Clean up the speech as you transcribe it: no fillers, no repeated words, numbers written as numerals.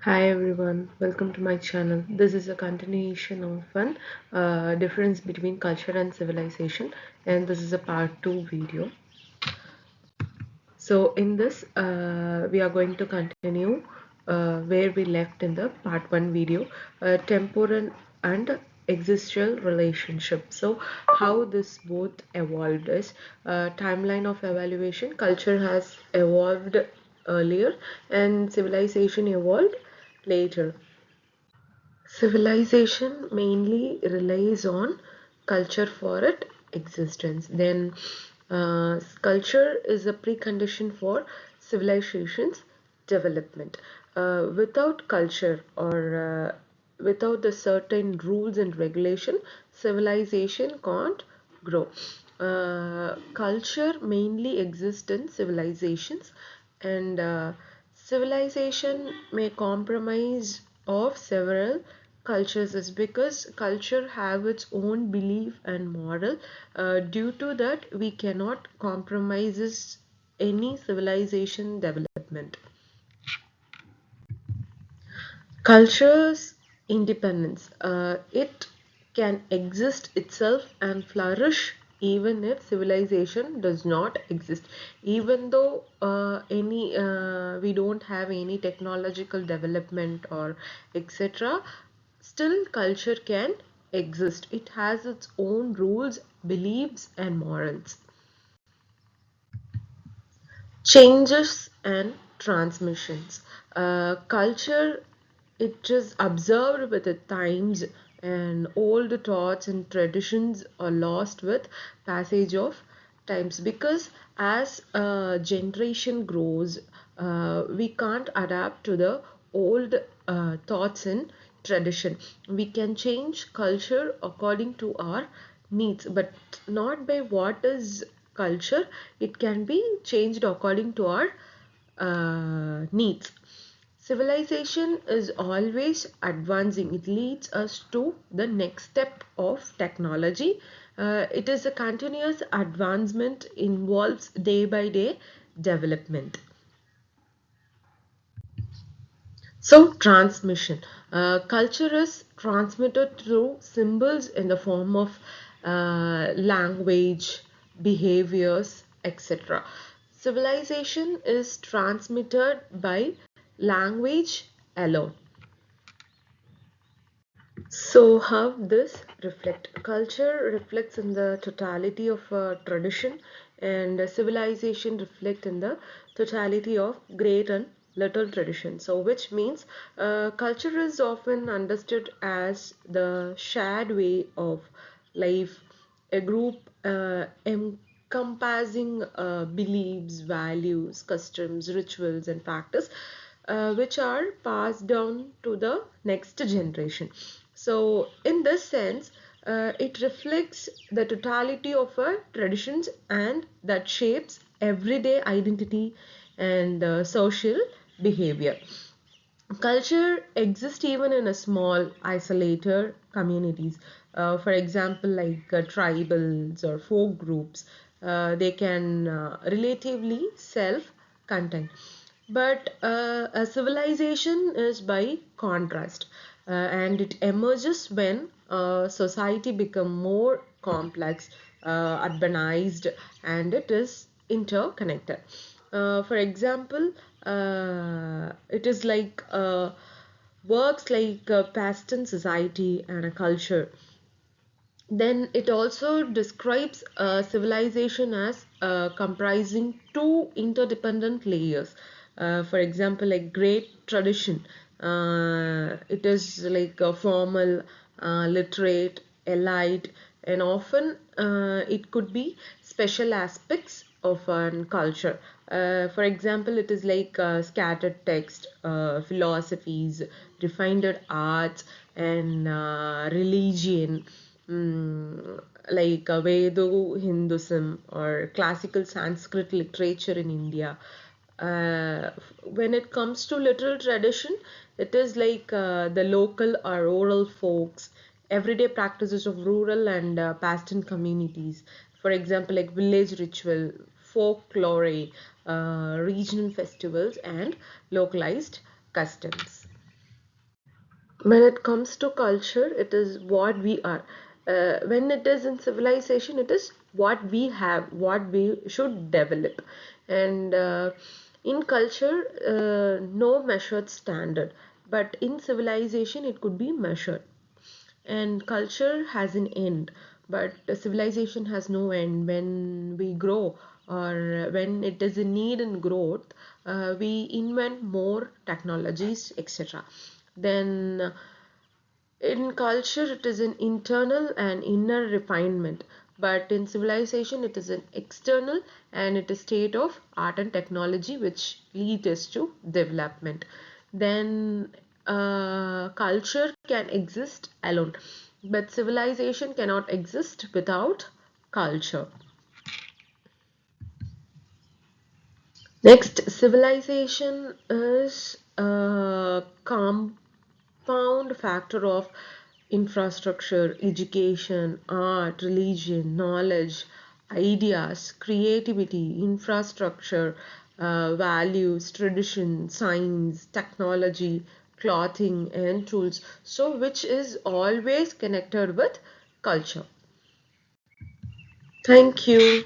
Hi everyone, welcome to my channel. This is a continuation of one difference between culture and civilization, and this is a part 2 video. So in this we are going to continue where we left in the part 1 video, temporal and existential relationship. So how this both evolved is timeline of evaluation. Culture has evolved earlier and civilization evolved later. Civilization mainly relies on culture for its existence. Then, culture is a precondition for civilization's development. Without culture or without the certain rules and regulation, civilization can't grow. Culture mainly exists in civilizations, and civilization may compromise of several cultures is because culture have its own belief and moral. Due to that, we cannot compromise any civilization development. Culture's independence. It can exist itself and flourish even if civilization does not exist. Even though we don't have any technological development or etc., still culture can exist. It has its own rules, beliefs, and morals. Changes and transmissions. Culture, it is observed with the times, and old thoughts and traditions are lost with passage of times, because as a generation grows, we can't adapt to the old thoughts and tradition. We can change culture according to our needs, but not by what is culture. It can be changed according to our needs. Civilization is always advancing. It leads us to the next step of technology. It is a continuous advancement, involves day by day development. So, transmission. Culture is transmitted through symbols in the form of language, behaviors, etc. Civilization is transmitted by language alone. So, how this reflect? Culture reflects in the totality of tradition, and civilization reflect in the totality of great and little tradition. So, which means culture is often understood as the shared way of life, a group encompassing beliefs, values, customs, rituals, and practice, which are passed down to the next generation. So, in this sense, it reflects the totality of our traditions and that shapes everyday identity and social behavior. Culture exists even in a small, isolated communities. For example, like tribals or folk groups, they can relatively self-contained. But a civilization is by contrast, and it emerges when society become more complex, urbanized, and it is interconnected. For example, it is like works like a Paston society and a culture. Then it also describes civilization as comprising two interdependent layers. For example, like great tradition. It is like a formal, literate, elite, and often it could be special aspects of an culture. For example, it is like scattered text, philosophies, refined arts, and religion, like Vedo Hinduism or classical Sanskrit literature in India. Uh, when it comes to literal tradition, it is like the local or oral folks, everyday practices of rural and pastoral communities. For example, like village ritual, folklore, regional festivals, and localized customs. When it comes to culture, it is what we are. When it is in civilization, it is what we have, what we should develop. And in culture, no measured standard, but in civilization, it could be measured. And culture has an end, but civilization has no end. When we grow, or when it is a need and growth, we invent more technologies, etc. Then in culture, it is an internal and inner refinement, but in civilization, it is an external and it is state of art and technology which lead us to development. Then culture can exist alone, but civilization cannot exist without culture. Next, civilization is a compound factor of infrastructure, education, art, religion, knowledge, ideas, creativity, infrastructure, values, tradition, science, technology, clothing, and tools. So, which is always connected with culture. Thank you.